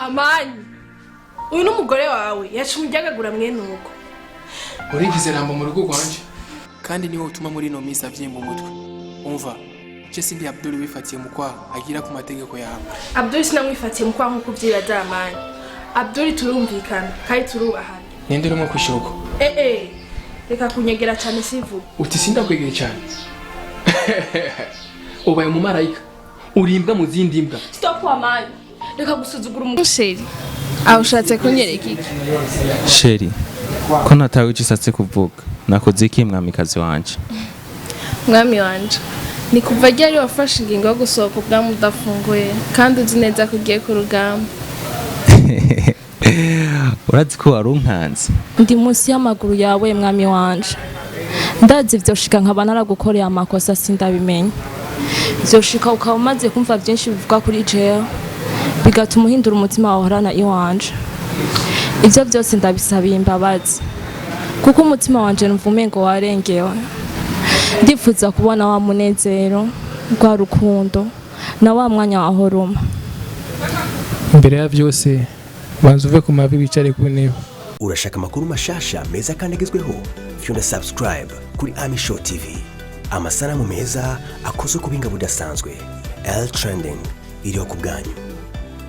Amani, uyu n'umugore wawe yacumujyagagura mwene uko. Urigize rambo mu rugo rwanje kandi niwe utuma muri no misa vyimba umutwe. Umva, je sindi Abdul wifatiye mu kwa agira ku mategeko yawe. Abdul sinamwifatiye mu kwa nkuko byiraza Amani. Abdul turumvikana kandi turubahana. Nende rumwe kwishoko. Reka kunyegera cyane sivu. Uti sinda kwegera cyane. Ubaye mu marayika. Urimbwa mu zindi mbwa. Stop Amani. Reka gusuzugura umusheri. Ushatse kunyereka iki? Sheri, ko natawe ucisatse kuvuga. Nakoze iki mwamikazi wanje? Mwami wanje, ni kuva ryari wafashe ingingo yo gusohoka ubwa mudafunguye kandi uzi neza ko ugiye ku rugamba. Urazi ko warunkanze? Ndi munsi y'amaguru yawe mwami wanje. Ndazi vyoshika nkaba naragukoreye amakosa sindabimenya. Vyoshika ukaba umaze kumva byinshi bivuga kuri jewe. Bigatuma uhindura umutima wawe horana iwanje. Ivyo byose ndabisabiye imbabazi. Kuko umutima wanje numva umengo warengewe. Ndifuza kubona wa munezero, rwa rukundo, na wa mwanya wa horoma. Imbere ya byose banza uve ku mavi bicare ku ntebe. Urashaka amakuru mashasha meza kandi agezweho? Fyunda subscribe kuri Ami Show TV. Amasanamu meza akoze ku binga budasanzwe. L trending iriho ku bwanyu.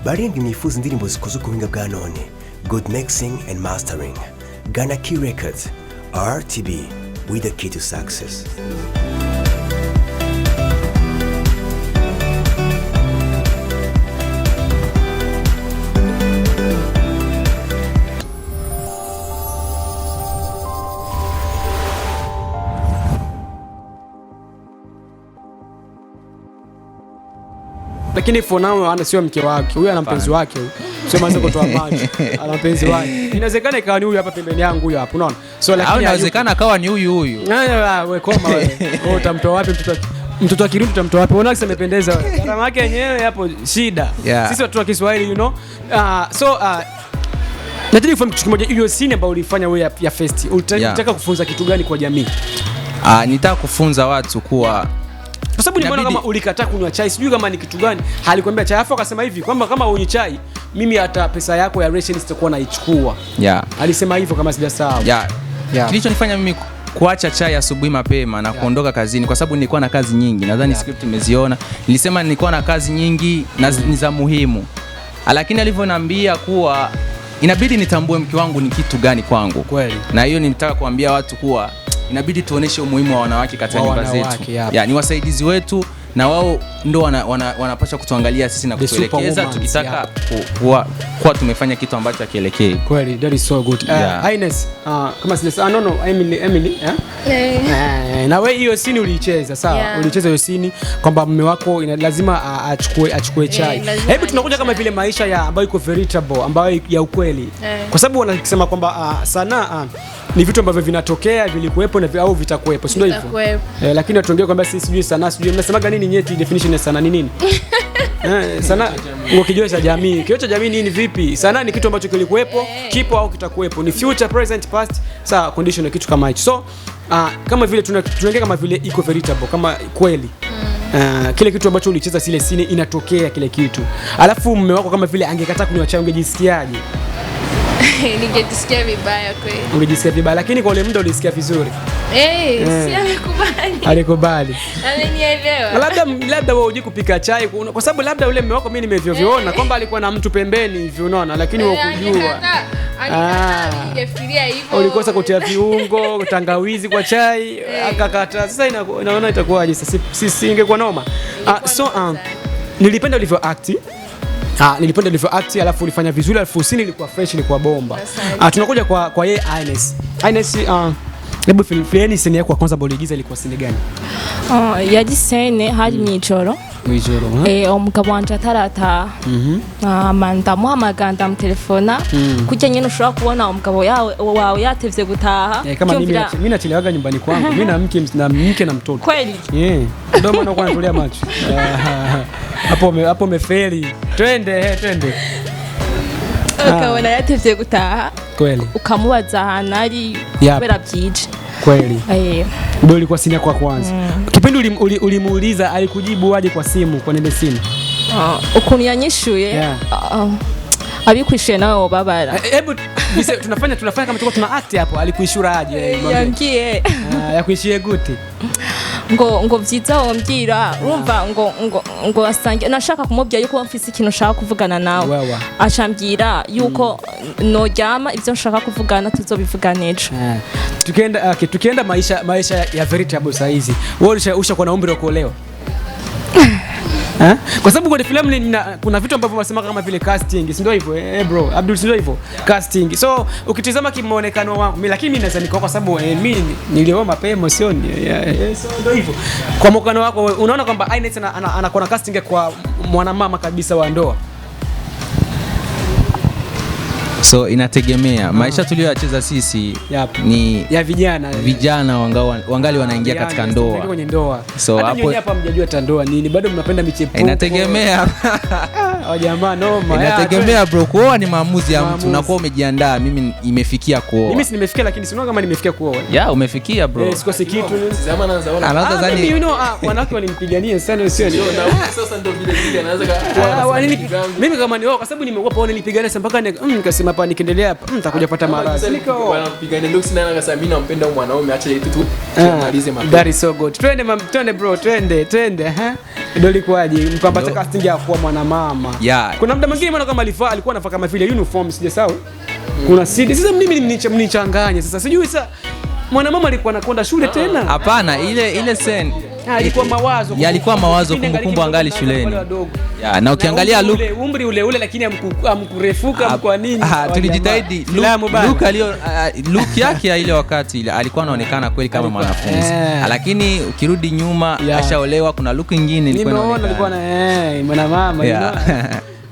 Baringi mwifuza indirimbo zikoze ku binga bwa none. Good mixing and mastering. Ghana Key Records. RTB with the key to success. Lakini for now ana sio mke wake. Huyu ana mpenzi wake huyu. Sio maana kutoa macho. Ana mpenzi wake. Inawezekana ikawa ni huyu hapa pembeni yangu huyu hapa. Unaona? So lakini inawezekana akawa ni huyu. Wewe koma wewe. Wewe utamtoa wapi mtoto wa Kirundi utamtoa wapi? Unaona kisa amependeza wewe. Gharama yake yenyewe hapo shida. Sisi watu wa Kiswahili you know. Nataka kufahamu kitu kimoja, hiyo scene ambayo ulifanya wewe ya fest. Unataka kufunza kitu gani kwa jamii? Nitaka kufunza watu kuwa kwa sababu nimeona kama ulikataa kunywa chai, sijui kama ni kitu gani. Halikwambia chai afu akasema hivi kwamba kama unywe chai mimi hata pesa yako ya ration sitakuwa naichukua. Alisema hivyo kama sijasahau. Kilichonifanya mimi kuacha chai asubuhi mapema na kuondoka kazini kwa sababu nilikuwa na kazi nyingi. Nadhani script imeziona. Nilisema nilikuwa na kazi nyingi na ni za muhimu. Lakini alivyoniambia kuwa inabidi nitambue mke wangu ni kitu gani kwangu. Kweli. Na hiyo nilitaka kuambia watu kuwa inabidi tuoneshe umuhimu wa wanawake katika nyumba zetu. Ni wasaidizi wetu na wao ndo wanapaswa kutuangalia sisi na kutuelekeza tukitaka kuwa tumefanya kitu ambacho hakielekei. Kweli, that is so good. Ines, kama sija no Emily, na wewe hiyo scene uliicheza, sawa? Ulicheza hiyo scene kwamba mume wako lazima achukue chai. Hebu tunakuja kama vile maisha ya ambayo iko veritable, ambayo ya ukweli. Kwa sababu wanasema kwamba sanaa ni vitu ambavyo vinatokea, vilikuwepo na au vitakuwepo, si ndio hivyo? Lakini tuongee kwamba sisi sijui sanaa, sijui mnasemaga nini nyeti, definition ya sanaa ni nini? Sanaa ukijua cha jamii. Kioo cha jamii nini vipi? Sanaa ni kitu ambacho kilikuwepo, kipo au kitakuwepo. Ni future, present, past, sawa, condition kitu kama hicho. So, kama vile tunaongea kama vile iko veritable, kama kweli. Kile kitu ambacho ulicheza zile scene inatokea kile kitu. Alafu mume wako kama vile angekataa kunywa chai ungejisikiaje? Ningejisikia vibaya kweli. Ungejisikia vibaya lakini kwa ule muda ulisikia vizuri. Si amekubali. Alikubali. Amenielewa. Labda wewe uje kupika chai kwa sababu labda ule mume wako mimi nimevyoviona kwamba alikuwa na mtu pembeni hivi unaona lakini wewe kujua. Ningefikiria hivyo. Ulikosa kutia viungo, tangawizi kwa chai, akakata. Sasa inaona itakuwaje sasa sisi ingekuwa noma. Nilipenda ulivyo act. Nilipenda ulivyo act alafu ulifanya vizuri alafu scene ilikuwa fresh ilikuwa bomba. Tunakuja kwa yeye Ines. Ines hebu fileni scene yako kwanza boligiza ilikuwa scene gani? Yaji scene hari mwijoro. Umugabo wanje atarataha. Amanda muhamaganda mu telefona kujya nyine ushobora kubona umugabo wawe yatevye gutaha. Kama mimi nachelewaga nyumbani kwangu. Mimi na mke na mtoto. Kweli? Ndio maana kwa natolea macho. Hapo umefeli. Twende. Ukabona yatevye gutaha. Kweli. Ukamubaza ahantu ari kubera byije. Kweli. Ndio ilikuwa simu yako ya kwanza. Kipindi ulimuuliza alikujibu aje kwa simu kwa nene simu? Ukuntu yanyishuye abikwishuye nawe wobabara. Hebu tunafanya kama tuko tuna act hapo, alikuishura aje? Yangiye yakuishiye gute? ngo vyiza wombwira urumva ngo wasange nashaka kumubwira yuko mfise ikintu nshaka kuvugana nawe, acambwira yuko noryama ivyo nshaka kuvugana tuzobivugana ejo. Tukienda maisha ya veritable saizi, wewe ushakuwa na umri wa kuolewa? Kwa sababu kwenye filamu kuna vitu ambavyo wanasema kama vile casting, si ndio hivyo? Bro, Abdul, si ndio hivyo? Casting. So ukitizama kimuonekano wangu mimi, lakini mimi naweza niko kwa sababu mimi nilioa mapema, sio so ndio hivyo. Kwa muonekano wako unaona kwamba Ines anakuwa na casting kwa mwanamama kabisa wa ndoa. So inategemea maisha tuliyoyacheza sisi ni ya vijana wangali wanaingia katika ndoa. Kwenye ndoa. So hapo hapa mjajua hata ndoa nini, bado mnapenda michepuko. Inategemea. Jamaa noma. Inategemea bro, kuoa ni maamuzi ya mtu, unakuwa umejiandaa. Mimi imefikia kuoa. Mimi si nimefikia, lakini sio kama nimefikia kuoa. Umefikia bro. Sikosi kitu. Zama anaanza anaanza zani. Mimi wanawake walimpigania sana, sio ndio? Sasa ndio vile anaanza mimi kama ni wao, kwa sababu nimekuwa paona nilipigania mpaka nikasema hapa nikiendelea hapa nitakuja kupata maradhi. Wanapigania ndio sina akasema mimi nampenda mwanaume, acha yetu tu tumalize mapema. That is so good. Twende bro, twende. Ndio ilikuwaje mkapata casting ya kuwa mwanamama? Kuna muda mwingine maana kama alikuwa anafanya kama vile uniform, sijasahau. Kuna CD. Sasa mimi mnichanganya. Sasa sijui sasa mwanamama alikuwa anakwenda shule tena? Hapana, ile scene ilikuwa mawazo. Yalikuwa mawazo kumbukumbu angali shuleni. Na ukiangalia umri ule lakini amkurefuka kwa nini? Tulijitahidi. Look yake ya ile wakati ile alikuwa anaonekana kweli kama mwanafunzi. Lakini ukirudi nyuma ashaolewa, kuna look nyingine ilikuwa alikuwa na mwanamama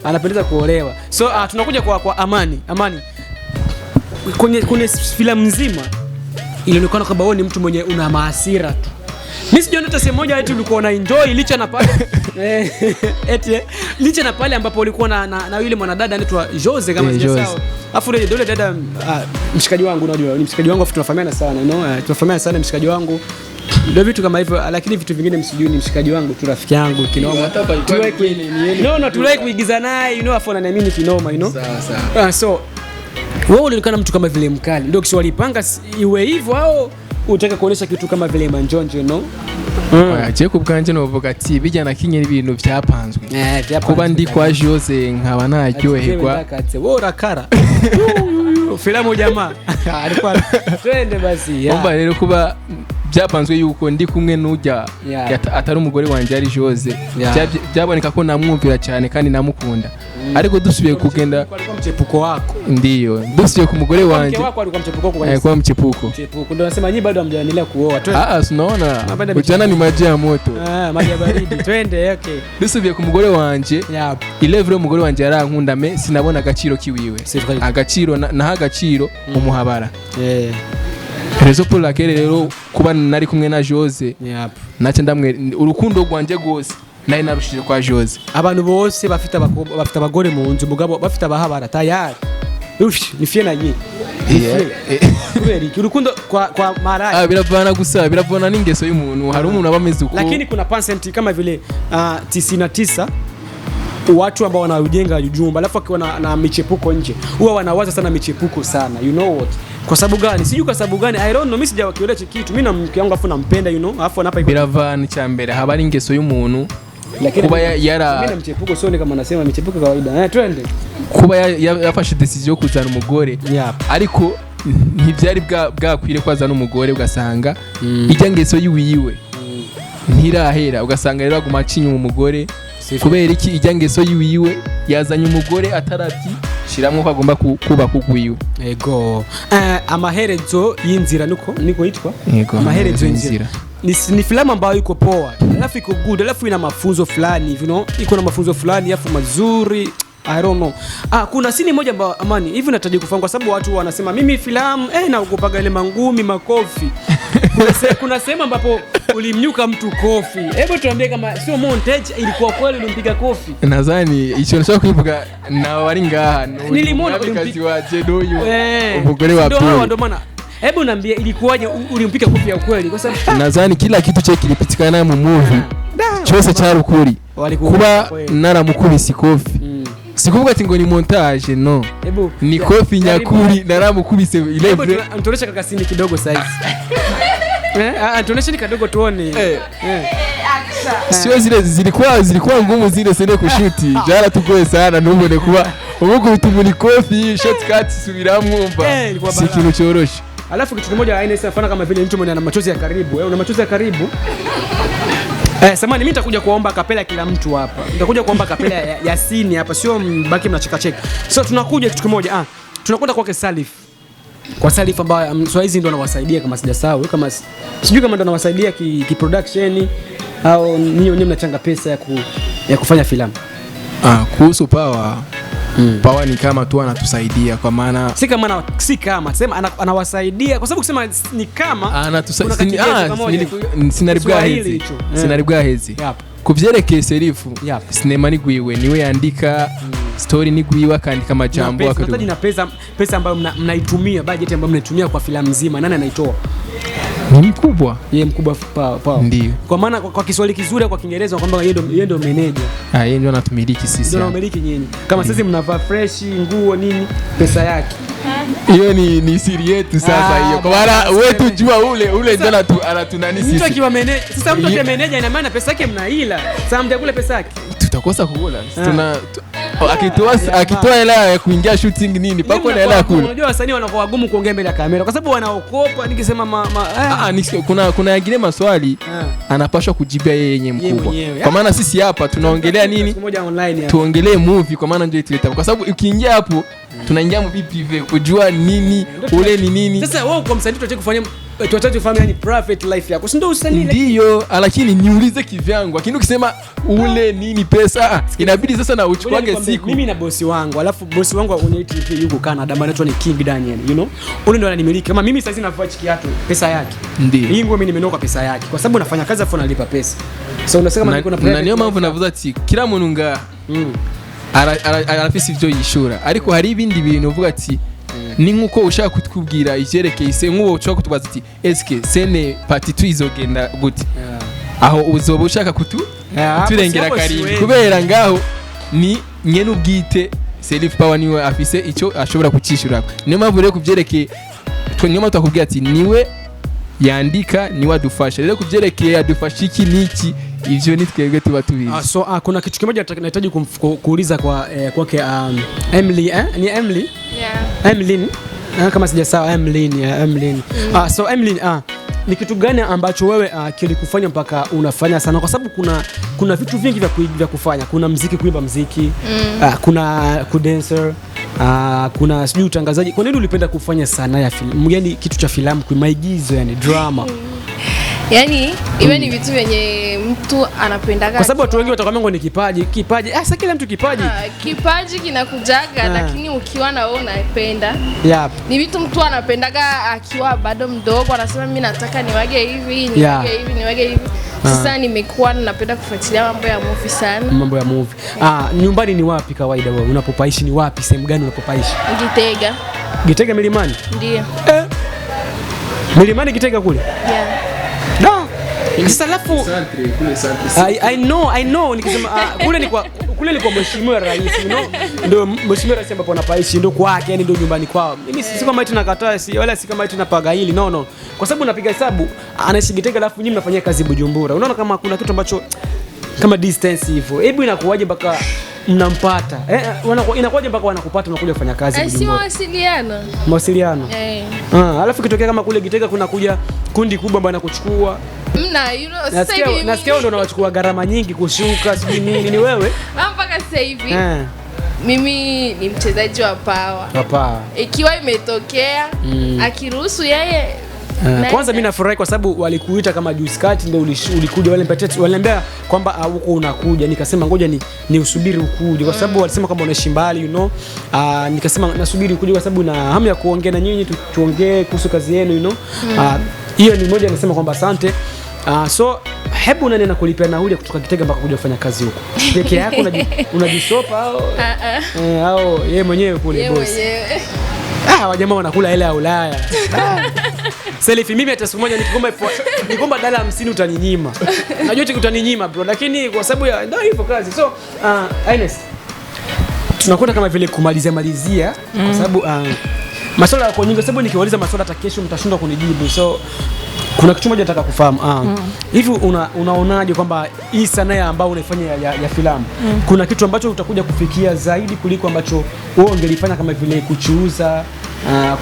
anapendeza kuolewa. So tunakuja kwa Amani. Kwenye filamu nzima ilionekana kwamba wewe ni mtu mwenye una mahasira tu. Mimi sijaona hata sehemu moja eti ulikuwa una enjoy licha na pale licha na pale ambapo ulikuwa na yule mwanadada anaitwa Jose kama sijasahau. Afu yule dada mshikaji wangu, unajua ni mshikaji wangu, afu tunafahamiana sana, tunafahamiana sana mshikaji wangu. Ndio vitu kama hivyo, lakini vitu vingine msijui ni mshikaji wangu tu, rafiki yangu kinoma. Tulai kuigiza naye, afu ananiamini kinoma, sawa. So wewe ulionekana mtu kama vile mkali. Ndio kisha walipanga iwe hivyo au utaka kuonesha kitu kama vile manjonjo, no? Je kubwanje no vuga ati bijyana kinye ibintu byapanzwe. Kuba ndi kwa Jose nkaba naryoherwa. Wewe urakara. Filamu jamaa. Alikuwa twende basi. Umva rero kuba byapanzwe yuko ndi kumwe n'ujya atari umugore wanje ari Jose. Byaboneka ko namwumvira cyane kandi namukunda. Ariko dusubiye kugenda kwa mchepuko wako. Ndiyo, dusubiye ku mugore wanje. Mke wako alikuwa mchepuko kwa kwa mchepuko. Mchepuko ndio nasema nyinyi bado hamjaendelea kuoa. Unaona. Ujana ni maji ya moto. Maji ya baridi. Twende, okay. Dusubiye ku mugore wanje. Ilevre umugore wanje yarankunda me sinabona agaciro kiwiwe. Agaciro na agaciro umuhabara. Rezo pour laquelle rero kuba nari kumwe na Jose. Nace ndamwe urukundo rwanje gose. Naye narushije kwa Jose. Abantu bose bafite abagore mu nzu, mugabo bafite abahabara tayari. Ni fie na nyi. Kubera iki urukundo kwa maraya. Biravana gusa, biravana n'ingeso y'umuntu. Hari umuntu abameze uko. Lakini kuna percent kama vile 99 watu ambao wanajenga jumba alafu akiwa na michepuko nje huwa wanawaza sana michepuko sana, you know what? Kwa sababu gani? Sijui kwa sababu gani. I don't know, mimi sijawakiolea kitu. Mimi na mke wangu afu nampenda, you know. Afu anapa biravana cyambere haba ari ingeso y'umuntu. Kuba yara mimi na mchepuko sio kama nasema michepuko kawaida. Twende. Kuba yafashe decision yo kuzana umugore. Ariko ntivyari bwakwire kwazana umugore ugasanga ijya ngeso yiwiwe ntirahera, ugasanga rero aguma acinye umugore kubera iki ijya ngeso yiwiwe yazanye umugore atarabyi shiramwe ko agomba kuba kugwiwe. Ego amaherezo y'inzira niko yitwa amaherezo y'inzira. Ni filamu ambayo iko poa, alafu iko good, alafu ina mafunzo fulani, you know, iko na mafunzo fulani alafu mazuri. I don't know. Kuna sini moja ambayo Amani hivi nataji kufahamu kwa sababu watu wanasema mimi filamu naogopaga ile mangumi makofi. Kuna sehemu ambapo ulimnyuka mtu kofi. Hebu tuambie kama sio montage ilikuwa kweli ulimpiga kofi. Nadhani hicho nashaka kuivuga na wari ngaha. Nilimwona ulimpiga waje doyo. Umugore wa pili. Ndio maana. Hebu niambie ilikuwaje ulimpiga kofi ya kweli kwa sababu nadhani kila kitu cyo kilipitikana mu movie. Cyose cyari ukuri. Kuba naramukubise kofi. Sikuvuga ati ngo ni montage no. Ni kofi nyakuri naramukubise 11. Ntuonesha kakasini kidogo size. Ntuonesha ni kadogo tuone. Sio zilikuwa ngumu zile sene kushuti. Jara tukoe sana nubone kuba ubugo bitumuni kofi shortcut subiramwumva. Si kintu cyoroshe. Alafu kitu kimoja aina inafanya kama vile mtu mwenye ana machozi ya karibu. Una machozi ya karibu. Samani mimi nitakuja kuomba kapela kila mtu hapa. Nitakuja kuomba kapela ya sini hapa, sio mbaki mnacheka cheka. So tunakuja kitu kimoja. Tunakwenda kwake Salif. Kwa Salif ambaye Swahili ndo anawasaidia kama sijasahau, kama sijui kama ndo anawasaidia ki production au nyinyi mnachanga pesa ya kufanya filamu. Kuhusu Power. Power ni kama tu anatusaidia kwa maana si kama sema anawasaidia kwa sababu kusema ni kama anatusaidia. Sinaribwa hezi kuvyerekeye Serifu sinema ni gwiwe niwe yandika story ni gwiwe akandika majambo akadu na pesa ambayo mnaitumia budget ambayo mnaitumia kwa filamu nzima nani anaitoa? Ni mkubwa. Yeye mkubwa Power. Ndio. Kwa maana kwa Kiswahili kizuri kwa Kiingereza kwamba yeye ndio manager. Yeye ndio anatumiliki sisi. Ndio anamiliki nyinyi. Kama sisi mnavaa fresh, nguo nini, pesa yake. Hiyo ni siri yetu sasa hiyo. Kwa maana wewe tujua ule ndio anatunani sisi. Mtu akiwa manager, sasa mtu akiwa manager ina maana pesa yake mnaila. Sasa mtakula pesa yake. Tutakosa kula. Akitoa hela ya kuingia shooting nini pako na hela ya kula. Unajua wasanii wanakuwa wagumu kuongea mbele ya kamera kwa sababu wanaokopa nikisema kuna yengine maswali anapaswa kujibia yeye yenyewe mkubwa. Kwa maana sisi hapa tunaongelea nini? Tuongelee movie kwa maana ndio ituleta. Kwa sababu ukiingia hapo tunaingia movie prive kujua nini ule ni nini. Sasa wewe kwa msanii tuache kufanya yani private life yako. Si ndio usanii? Ndio, lakini niulize kivyangu. Lakini ukisema ule nini pesa inabidi sasa na uchukuage siku. Mimi na bosi wangu, alafu bosi wangu kwenye TV yuko Canada, bwana anaitwa ni King Daniel, you know. Ule ndo ananimiliki. Kama mimi sasa navaa chiki yake, pesa yake. Ndio. Hii nguo mimi nimenoka pesa yake kwa sababu nafanya kazi afu nalipa pesa. So unasema kama niko na private. Na niyo mambo navuza ati kila muntu nga arafise ivyo yishura. Ariko hari ibindi bintu uvuga ati ni nkuko ushaka kutubwira ivyerekeye ise nk'uwo ushaka kutubaza ati eske sene party 2 izogenda gute aho uzoba ushaka kuturengera karindwi kubera ngaho ni nyene ubwite Self Power niwe afise ico ashobora kucishura. Niyo mpamvu rero kuvyerekeye niyo twakubwira ati niwe yandika niwe adufasha rero kuvyerekeye adufasha iki niki ivyo ni twebwe tuba tubizi. So kuna kitu kimoja nahitaji kuuliza kwake Emily ni Emily? Yeah. Emily kama sijasahau Emily. So Emily ni kitu gani ambacho wewe kilikufanya mpaka unafanya sana kwa sababu kuna vitu vingi vya kufanya. Kuna muziki, kuimba muziki, kuna kudancer, kuna sijui utangazaji. Kwa nini ulipenda kufanya sana ya filamu? Yaani kitu cha filamu, maigizo, yani drama. Yani iwe ni vitu vyenye mtu anapendaga. Kwa sababu watu wengi watakwambia ni kipaji. Sasa kila mtu kipaji. Kipaji kinakujaga lakini ukiwa na wewe unapenda. Yep. Ni vitu mtu anapendaga akiwa bado mdogo, anasema mimi nataka niwage hivi, niwage hivi. Sasa nimekuwa napenda kufuatilia mambo ya movie sana. Mambo ya movie. Nyumbani ni wapi kawaida wewe? Unapopaishi ni wapi? Sehemu gani unapopaishi? Gitega Milimani? Ndio. Milimani Gitega kule? Yeah. Sasa alafu I know nikisema kule ni kwa mheshimiwa rais, you know, ndio mheshimiwa rais ambapo anapaishi ndio kwake, yani ndio nyumbani kwao. Mimi si kama eti nakataa, wala si kama eti napaga hili, no. Kwa sababu napiga hesabu anaishi Gitega alafu nyinyi mnafanyia kazi Bujumbura. Unaona kama kuna kitu ambacho kama distance hivyo. Hebu inakuwaje mpaka mnampata? Inakuwaje mpaka wanakupata unakuja kufanya kazi Bujumbura? Si mawasiliano. Alafu kitokea kama kule Gitega kuna kuja kundi kubwa ambao anakuchukua. Nasikia ndio unawachukua gharama nyingi kushuka sijui nini ni wewe? Mpaka sasa hivi. Mimi ni mchezaji wa Power. Ikiwa imetokea akiruhusu yeye kwanza mimi nafurahi kwa sababu walikuita kama juice cut ndio ulikuja waliniambia kwamba huko unakuja, nikasema ngoja ni usubiri ukuje kwa sababu walisema kwamba unaishi mbali, you know. Nikasema nasubiri ukuje kwa sababu na hamu ya kuongea na nyinyi tuongee kuhusu kazi yenu, you know. Hiyo ni moja nasema kwamba asante. So hebu nani anakulipia nauli kutoka Gitega mpaka kuja kufanya kazi huko? Peke yako unajisopa au yeye mwenyewe kule boss? Wajamaa wanakula hela ya Ulaya. Selfie mimi hata siku moja nikikomba $50 utaninyima. Najua utaninyima bro, lakini kwa sababu ya ndio hivyo kazi. So Ines, tunakwenda kama vile kumalizia kwa sababu maswala yako nyingi, sababu nikiwauliza maswala hata kesho mtashindwa kunijibu. So kuna kitu moja nataka kufahamu. Hivi unaonaje kwamba hii sanaa ambayo unaifanya ya filamu kuna kitu ambacho utakuja kufikia zaidi kuliko ambacho wewe ungelifanya kama vile kuchuuza,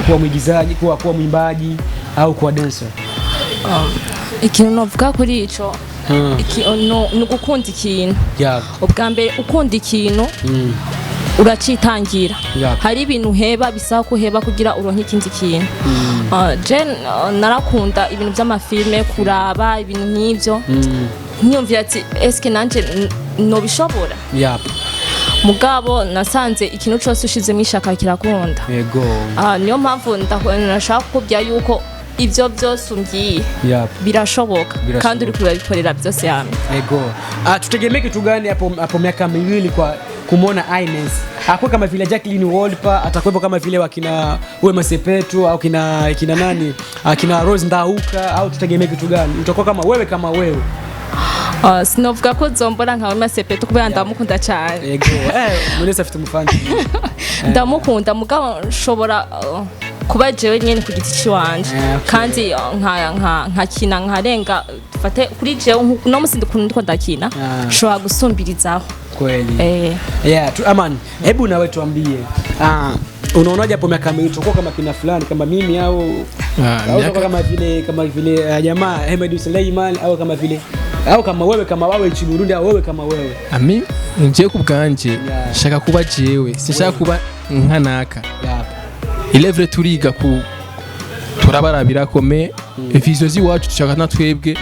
kuwa mwigizaji, kuwa mwimbaji au kuwa dancer? Ikintu novuga kuri ico ni gukunda ikintu. Ubwa mbere ukunda ikintu uracitangira. Hari ibintu heba bisaba kuheba kugira uronke ikindi kintu. Je narakunda ibintu by'amafilme, kuraba ibintu nk'ivyo. Nyumvira ati eske nanje no bishobora. Mugabo nasanze ikintu cyose ushizemo ishaka kirakunda. Yego. Niyo mpamvu ndashaka kubya yuko ivyo byose umgiye birashoboka kandi uri kubikorera byose yame. Yego. Tutegemee kitu gani hapo miaka miwili kwa kumwona Ines? Hakuwa kama vile Jacqueline Wolper, atakuwepo kama vile wakina Wema Sepetu au kina nani, kina Rose Ndauka, au tutegemee kitu gani? Utakuwa kama wewe? Sinovuga ko zombora nka Wema Sepetu kubera ndamukunda cyane. Yego. Munese afite umufana. Ndamukunda mugabo nshobora kuba jewe nyene ku giti ciwanje kandi nkakina nkarenga dufate kuri jewe no musi ndiko ndakina shobora gusumbirizaho kweli. Aman, hebu nawe tuambie, unaonaje hapo miaka miwili tutakuwa kama kina fulani kama mimi au kama vile jamaa Ahmed Suleiman au kama wewe nchini Burundi au wewe kama wewe? Ami nje kubwanje shaka kuba jewe, sinshaka kuba nkanaka. Ilevre turiga turabarabira kome vision ziwacu tushaka natwebwe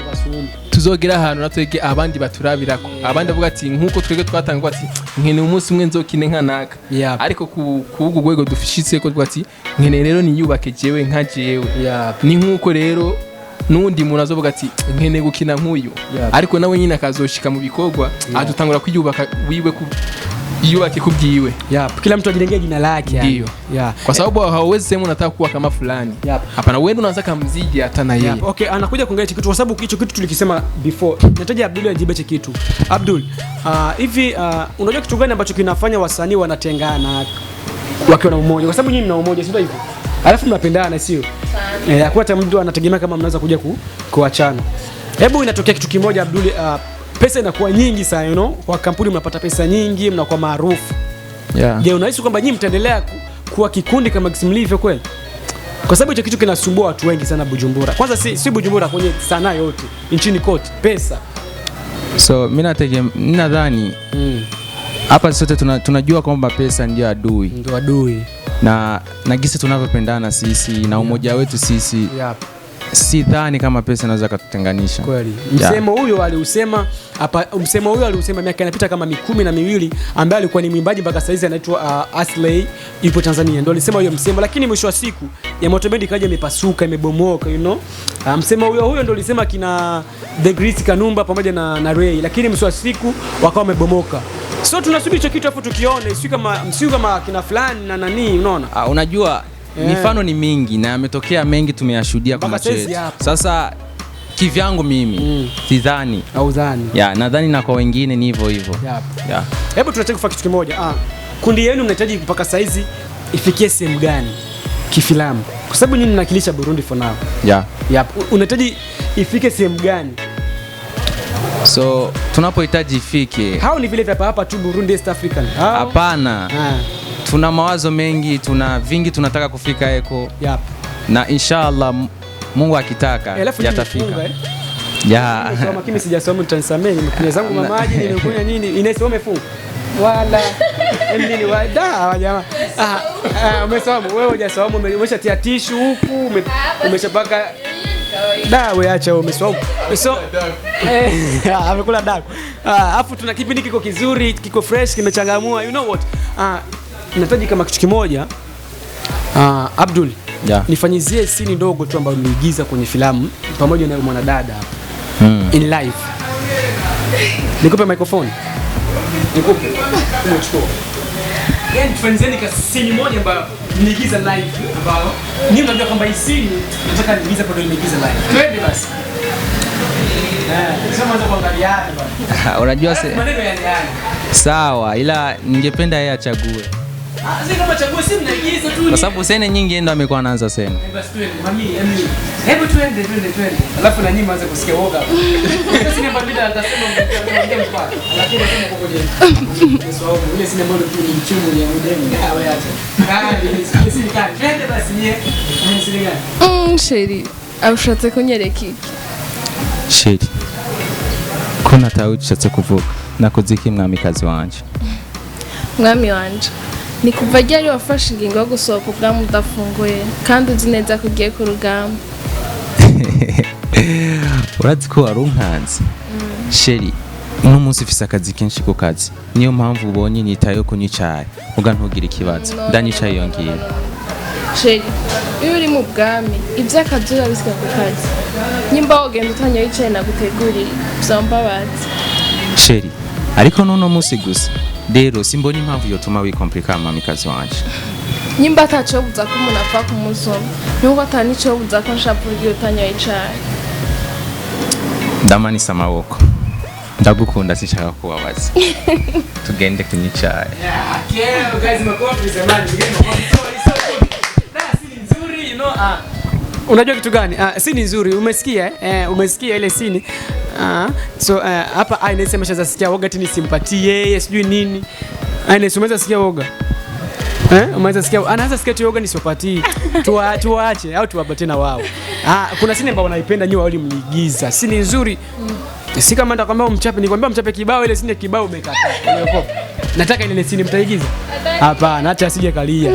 tuzogera ahantu natwege abandi baturabirako, abandi avuga ati nkuko twege twatangwa ati nkene umunsi umwe nzokine nkanaka. Ariko kubugo gwego dufishitse ko twati nkene rero niyubake jewe nka jewe. Ni nkuko rero nundi muntu azovuga ati nkene gukina nkuyu, ariko nawe nyine akazoshika mu bikorwa adutangura kwiyubaka wiwe yubake kubwiwe. Kila mtu ajirengea jina lake yani. Kwa sababu hauwezi sema unataka kuwa kama fulani. Hapana, wewe unaanza kumzidi hata na yeye. Okay, anakuja kuongea kitu kwa sababu hicho kitu tulikisema before. Nataja Abdul ajibe kitu. Abdul, hivi unajua kitu gani ambacho kinafanya wasanii wanatengana wakiwa na umoja? Kwa sababu nyinyi mna umoja, si ndio hivyo? Alafu mnapendana, sio? Hakuna hata mtu anategemea kama mnaweza kuja kuachana. Hebu inatokea kitu kimoja Abdul, pesa inakuwa nyingi sana, kwa kampuni mnapata pesa nyingi, mnakuwa maarufu. Je, unahisi kwamba nyinyi mtaendelea kuwa kikundi kama mlivyo kweli? Kwa sababu hicho kitu kinasumbua watu wengi sana Bujumbura. Kwanza si Bujumbura, kwenye sanaa yote nchini kote, pesa. So mimi nadhani hapa sote tunajua kwamba pesa ndio adui. Na gisi tunavyopendana sisi na umoja wetu sisi. Si dhani kama pesa inaweza kututenganisha. Kweli. Msemo huyo aliusema miaka inapita kama 12 ambaye alikuwa ni mwimbaji mpaka saizi anaitwa Aslay, yupo Tanzania. Ndio alisema hiyo msemo, lakini mwisho wa siku ya Motobendi kaja imepasuka, imebomoka, msemo huyo ndio alisema kina The Grease Kanumba pamoja na Ray, lakini mwisho wa siku wakawa wamebomoka. So tunasubiri hicho kitu hapo tukione, sio kama kina fulani na nani, unaona? Unajua mifano ni mingi na yametokea mengi, tumeyashuhudia kwa macho yetu. Sasa kivyangu mimi sidhani au dhani. Nadhani na kwa wengine ni hivyo. Hebu tunataka kufanya kitu kimoja. Kundi yenu mnahitaji mpaka saizi ifikie sehemu gani kifilamu? Kwa sababu nyinyi mnakilisha Burundi for now. Unahitaji ifike sehemu gani? So tunapohitaji ifike, hao ni vile vya hapa tu Burundi, East African? Hapana. Tuna mawazo mengi, tuna vingi tunataka kufika eko. Na inshallah Mungu akitaka yatafika. Kama kimi sijasoma mtanisamee, nimekunywa zangu mamaji, nimekunywa nini? Inesi umefunga? Wala nini wada jamaa. Umesoma wewe, hujasoma, umeshatia tishu huku, umeshapaka dawa, acha umesoma. Amekula dawa. Afu tuna kipindi kiko kizuri, kiko fresh, kimechangamua. You know what? Nahitaji kama kitu kimoja, Abdul, nifanyizie scene ndogo tu ambayo niliigiza kwenye filamu pamoja na mwanadada hapa in life. Nikupe microphone? Nikupe. Umechukua. Yani tufanyizie ka scene moja ambayo niliigiza live, ambayo ni unajua kwamba hii scene nataka niigize kwa niliigiza live. Twende basi. Sema za kuangalia hapa. Unajua maneno yani. Sawa, ila ningependa yeye achague. Sasa kama chague si mnaigiza tu. Kwa sababu sene nyingi ndo amekuwa anaanza sene. Basi twende mami, hebu twende. Alafu na nyinyi mwanze kusikia woga. Sasa ni mbali atasema mngeongea mpaka. Lakini sema kwa kweli. Sababu ile sina mbona tu ni mchumu ya mdemu. Hawa acha. Si nikani. Twende basi nie. Ni siri gani? Sheri, aushatse kunyereka iki? Sheri. Kuna tawuchatse kuvuga. Nakoze iki mwamikazi wanje? Mwami wanje. Ni kuva ryari wafashe ingingo yo gusohoka ubwamu udafunguye kandi uzi neza ko ugiye ku rugamba? Urazi ko wari unkanze. Sheri, uno munsi ufise akazi kenshi ku kazi. Niyo mpamvu ubonye nitayo kunyicaye. Uga ntugire ikibazo. Ndanyicaye yongera. Sheri, iyo uri mu bwami ivy'akazi urabisika ku kazi. Nyimba wogenda utanya wicaye nagutegurira vyambabazi. Sheri, ariko nuno munsi gusa. Rero simbona impamvu yotuma wikomplika mwamikazi wanje. Nyimba ataco buza ko umuntu apfa kumusoma. Nuko atanico buza ko nshapura iyo utanya wicaye. Ndamanisa amaboko. Ndagukunda sinshaka kubabaza. Tugende kunyicaye. Yeah, guys, makofi zamani. Sini nzuri, you know. Unajua kitu gani? Sini nzuri. Umesikia umesikia ile sini. So hapa Ines ameshaanza sikia woga tini simpatie yeye sijui nini. Ines umeweza sikia woga? Umeweza sikia anaanza sikia woga nisipatii. Tuwaache au tuwabate na wao. Kuna sini ambao wanaipenda nyinyi wao mliigiza. Sini nzuri. Si kama nitakwambia umchape, nikwambia mchape kibao ile sini kibao umekataa. Nataka ile sini mtaigiza? Hapana, acha asije kalia.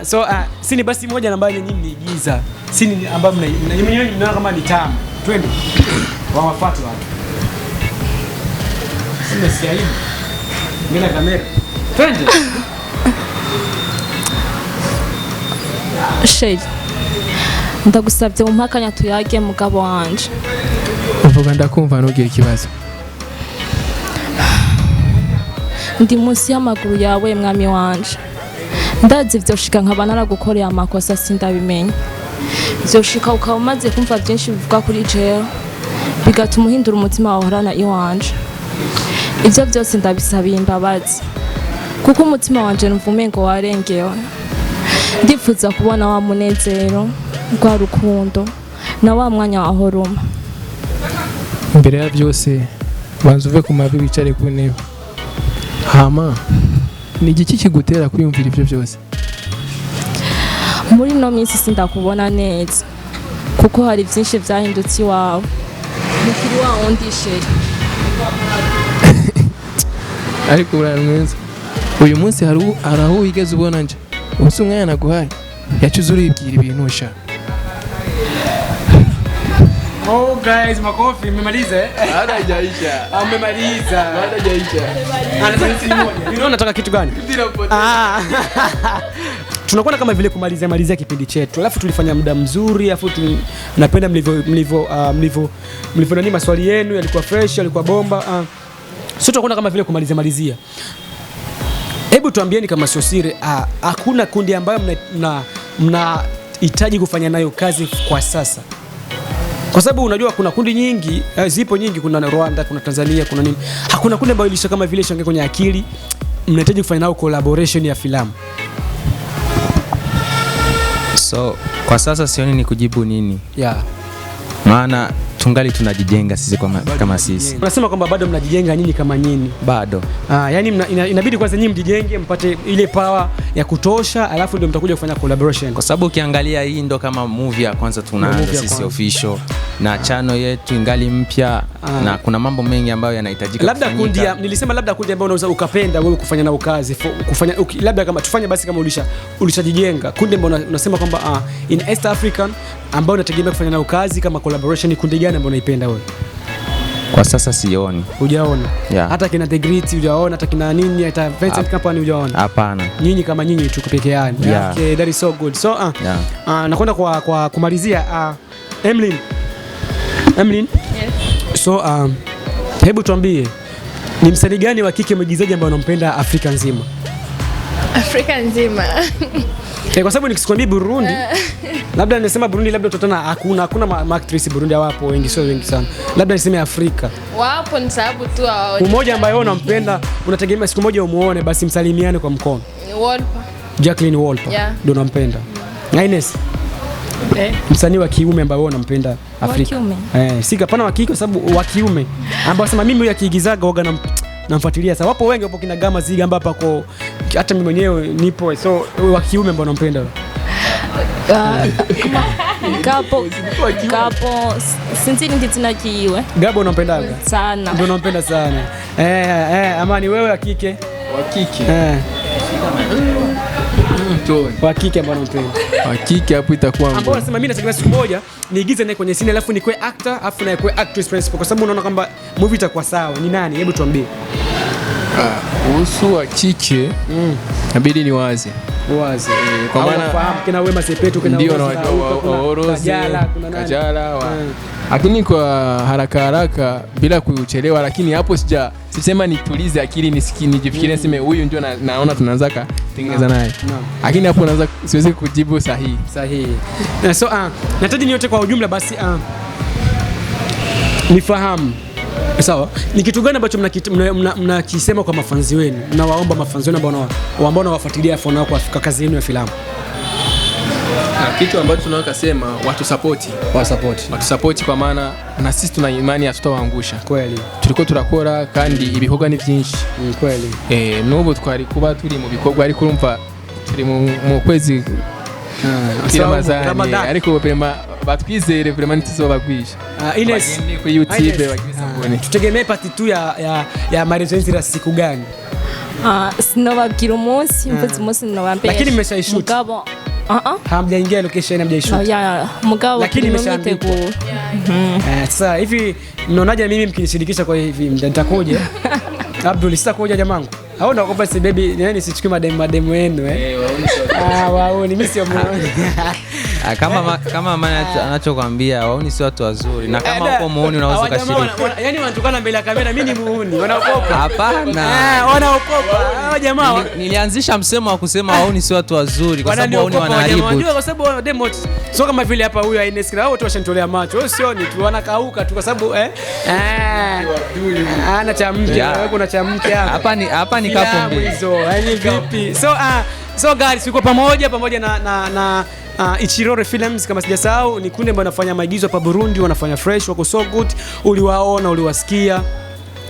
So sini basi moja ambayo nyinyi mliigiza. Sini ambayo mnaona kama ni tamu. Twende. Wawafuate watu. Sina sikia hivi. Ngina kamera. Twende. Sheri, ndagusabye umpakanya tuyage mugabo wanje. Uvuga ndakumva ntugire ikibazo. Ndi munsi y'amaguru yawe mwami wanje. Ndazi vyoshika nkaba naragukoreye amakosa sindabimenya. Vyoshika ukaba umaze kumva byinshi bivuga kuri jewe. Bigatuma uhindura umutima wahorana iwanje. Ivyo byose ndabisabiye imbabazi. Kuko umutima wanje numvume ngo warengewe. Ndifuza kubona wa munezero, rwa rukundo, na wa mwanya wahoroma. Imbere ya byose banza uve ku mavi wicare ku ntebe. Hama ni igiki kigutera kwiyumvira ivyo byose? Muri no minsi sindakubona neza. Kuko hari byinshi byahindutse iwawe. Mukiri wa wundi Sheri. Ariko uramwenza. Uyu munsi hari aho wigeze ubona nje. Ubuso umwana naguhaye. Yacuze uribwira ibintu usha. Oh guys, makofi mmemaliza Hadajaisha. Mmemaliza. Hadajaisha. Anataka kitu moja. Unaona nataka kitu gani? Tunakuwa kama vile kumalizia kipindi chetu. Alafu tulifanya muda mzuri, alafu napenda mlivyo nani maswali yenu yalikuwa fresh, yalikuwa bomba. Sio tunakuwa kama vile kumalizia. Hebu tuambieni kama sio siri, hakuna kundi ambayo mnahitaji kufanya nayo kazi kwa sasa. Kwa sababu unajua kuna kundi nyingi, zipo nyingi, kuna Rwanda, kuna Tanzania, kuna nini. Hakuna kundi ambayo ilisha kama vile shange kwenye akili mnahitaji kufanya nao collaboration ya filamu. So, kwa sasa sioni ni kujibu nini. Yeah. Maana tungali tunajijenga sisi kama sisi. Unasema kwamba bado mnajijenga nyinyi kama nyinyi. Bado. Yani inabidi kwanza nyinyi mjijenge mpate ile power ya kutosha, alafu ndio mtakuja kufanya collaboration. Kwa sababu ukiangalia hii ndo kama movie ya kwanza tunaanza sisi official na channel yetu ingali mpya na kuna mambo mengi ambayo yanahitajika kufanyika. Labda kundi nilisema labda kundi ambayo unaweza ukapenda wewe kufanya nao kazi, kufanya labda kama tufanye basi kama ulishajijenga. Kundi ambayo unasema kwamba in East African ambao unategemea kufanya nao kazi kama collaboration, kundi gani ambao unaipenda wewe? Kwa sasa sioni. Hujaona? Yeah. Hata kina The Great hujaona, hata kina nini, hata Vincent Company hujaona? Hapana. Nyinyi kama nyinyi tu peke yenu. Yeah. Okay, that is so good. So nakwenda kwa kumalizia Emlyn. Yes. So hebu tuambie ni msanii gani wa kike mwigizaji ambaye unampenda Afrika nzima? Afrika nzima. Kwa sababu nikisikwambia Burundi Labda nisema Burundi, labda tutatana hakuna actress Burundi hawapo wengi, sio wengi sana. Labda niseme Afrika. Wapo ni sababu tu hao. Mmoja ambaye wewe unampenda, unategemea siku moja umuone basi msalimiane kwa mkono. Wolper. Jacqueline Wolper. Ndio unampenda. Ines. Msanii wa kiume ambaye wewe unampenda Afrika. Si kapana wa kike kwa sababu wa kiume ambao sema mimi huyu akiigizaga waga namfuatilia. Sasa wapo wengi, wapo kina Gama Ziga ambao pako hata mimi mwenyewe nipo, so wa kiume ambao unampenda. Gapo sinzi ngitsina kiwe. Gabo unampendaga sana. Ndio unampenda sana. Amani wewe wa kike? Wa kike. Wa kike ambao unampenda. Wa kike hapo itakuwa ngumu. Ambao nasema mimi nategemea siku moja niigize naye kwenye scene alafu nikuwe actor alafu naye kuwe actress principal kwa sababu unaona kwamba movie itakuwa sawa. Ni nani? Hebu tuambie. Kuhusu wa kike inabidi ni wazi. Kwa maana fahamu kina Wema Sepetu kina Kajala lakini kwa haraka bila kuchelewa, lakini hapo sisema nitulize akili nijifikirie niseme huyu ndio naona tunaanza kutengeneza naye. Lakini hapo naanza siwezi kujibu sahihi. So nataji nyote kwa ujumla basi nifahamu. Sawa. Ni kitu gani ambacho mnakisema kwa mafanzi wenu? Mnawaomba mafanzi wenu ambao wanawafuatilia phone kwa kazi yenu ya filamu. Kitu ambacho tunaweza kusema watu support kwa maana na sisi tuna imani hatutawaangusha. Kweli. Turiko turakora kandi ibikorwa ni byinshi. Kweli. Nubu twari kuba turi mu bikorwa ariko urumva turi mu kwezi Ramadhani ariko vraiment batwizere vraiment ntizobagwisha. Ines ku YouTube bakibisabone. Tutegemee part 2 ya amareresi ya siku gani? Sinobabwira umunsi umunsi nobambere. Lakini mmeshaishoot. Mugabo hamjaingia location, hamjaishoot. Mugabo lakini imeshaandikwa. Sasa hivi mnaonaje mimi mkinishirikisha kwa hivi nitakuja? Abdul sitakuja jamangu. Hao ndio kwamba si baby nani sichukui mademu wenu waoni mimi sio muone. Kama maana anachokwambia waoni si watu wazuri, na kama uko muone unaweza kashiriki. Yaani wanatukana mbele ya kamera, mimi ni muone, wanaokopa. Hapana. Wanaokopa. Hao jamaa nilianzisha msemo wa kusema waoni si watu wazuri kwa sababu waoni wanaharibu. Unajua kwa sababu demo sio kama vile hapa huyu Ines hao watu washanitolea macho. Wao sio ni tu wanakauka tu kwa sababu ana cha mke, wewe kuna cha mke hapa. Hapa ni kapo hizo. Yaani vipi? So guys, tuko pamoja na Icirore Films kama sijasahau, ni kundi ambalo wanafanya maigizo hapa Burundi, wanafanya fresh, wako so good. Uliwaona, uliwasikia.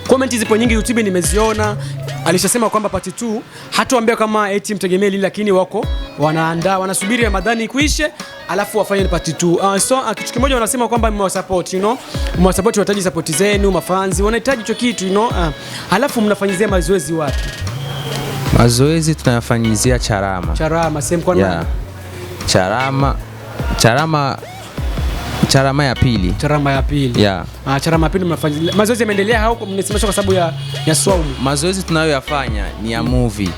Comment zipo nyingi YouTube nimeziona. Alishasema kwamba part 2 hatuambia kama eti mtegemee lile, lakini wako wanaandaa, wanasubiri Ramadhani kuishe alafu wafanye part 2. So kitu kimoja wanasema kwamba mmewasupport, mmewasupport, wanahitaji support zenu, mafanzi wanahitaji hicho kitu, alafu mnafanyizia mazoezi wapi? Mazoezi tunayafanyizia Charama same kwa nani? Charama ya pili. Charama ya pili mnafanya. Mazoezi yameendelea huko mnasemesha kwa sababu ya swaumu. Mazoezi tunayoyafanya ni ya movie.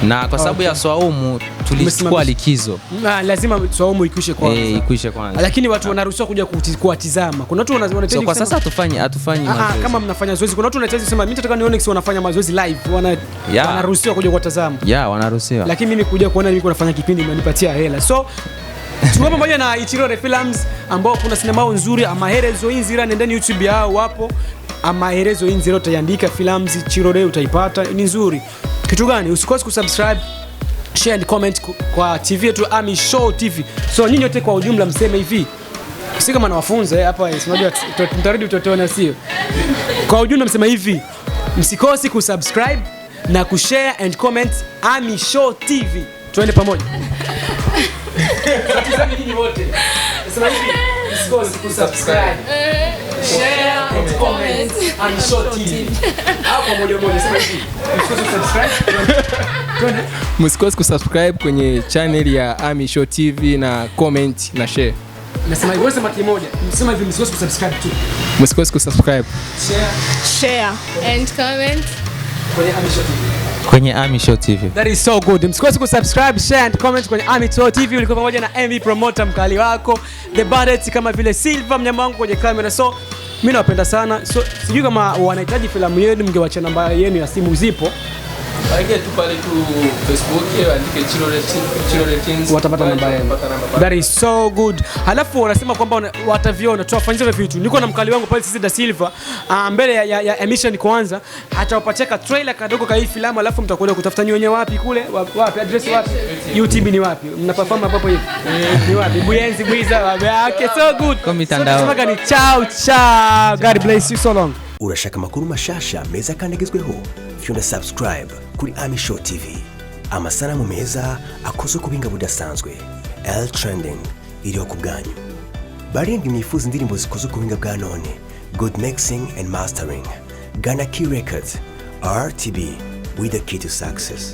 Na kwa sababu ya swaumu tulichukua likizo. Lazima swaumu ikwishe kwanza. Ikwishe kwanza. Lakini watu wanaruhusiwa kuja kuwatizama. Kuna watu wanahitaji. So kwa sasa hatufanyi mazoezi. Kama mnafanya zoezi, kuna watu wanahitaji kusema mimi nataka nione kisi wanafanya mazoezi live. Wanaruhusiwa kuja kuwatazama. Wanaruhusiwa. Lakini mimi kuja kuona mimi nafanya kipindi mnanipatia hela. So tuko pamoja na Icirore Films ambao kuna sinema nzuri amaherezo inzira, nendeni YouTube yao wapo. Amaherezo inzira utaandika Films Icirore utaipata, ni nzuri. Kitu gani? Usikose kusubscribe, share and comment kwa TV yetu Ami Show TV. So nyinyi wote kwa ujumla mseme hivi. Si kama nawafunza hapa, unajua mtarudi utotona sio? Kwa ujumla msema hivi. Msikose kusubscribe na kushare and comment Ami Show TV. Tuende pamoja. Tutazame nyinyi wote. Sema hivi, msikose kusubscribe, share and comment Ami Show TV. Hapo moja sema hivi. Msikose kusubscribe. Msikose kusubscribe kwenye channel ya Ami Show TV na comment na share. Nasema hivi, sema kimoja. Msema hivi, msikose kusubscribe tu. Msikose kusubscribe, share and comment kwenye Ami Show TV. That is so good. Msikose kusubscribe, share and comment kwenye Ami Show TV. Ulikuwa pamoja na MV promoter mkali wako The Bandits, kama vile Silva mnyama wangu kwenye kamera. So mimi nawapenda sana. So sijui kama wanahitaji filamu yenu, mngewacha namba yenu ya simu zipo. Waingie tu pale tu Facebook andike Icirore Teens watapata namba yenu. That is so good. Halafu wanasema kwamba wataviona tuwafanyia vitu. Niko na mkali wangu pale sisi da Silva mbele ya emission kwanza atawapatia trailer kadogo ka hii filamu, halafu mtakwenda kutafuta nyinyi wenyewe wapi kule wapi address wapi YouTube ni wapi mnaperform hapo hivi ni wapi Buyenzi Bwiza wapi yake so good kwa mitandao. Sema gani ciao God bless you so long. Urashaka makuru mashasha meza kandagezweho fyonda subscribe kuri Amisho TV amasanamu meza akoze kubinga budasanzwe trending iriho ku bwanyu barindwi mwifuza indirimbo zikoze kubinga bwa none good mixing and mastering Ghana Key Records RTB with the key to success.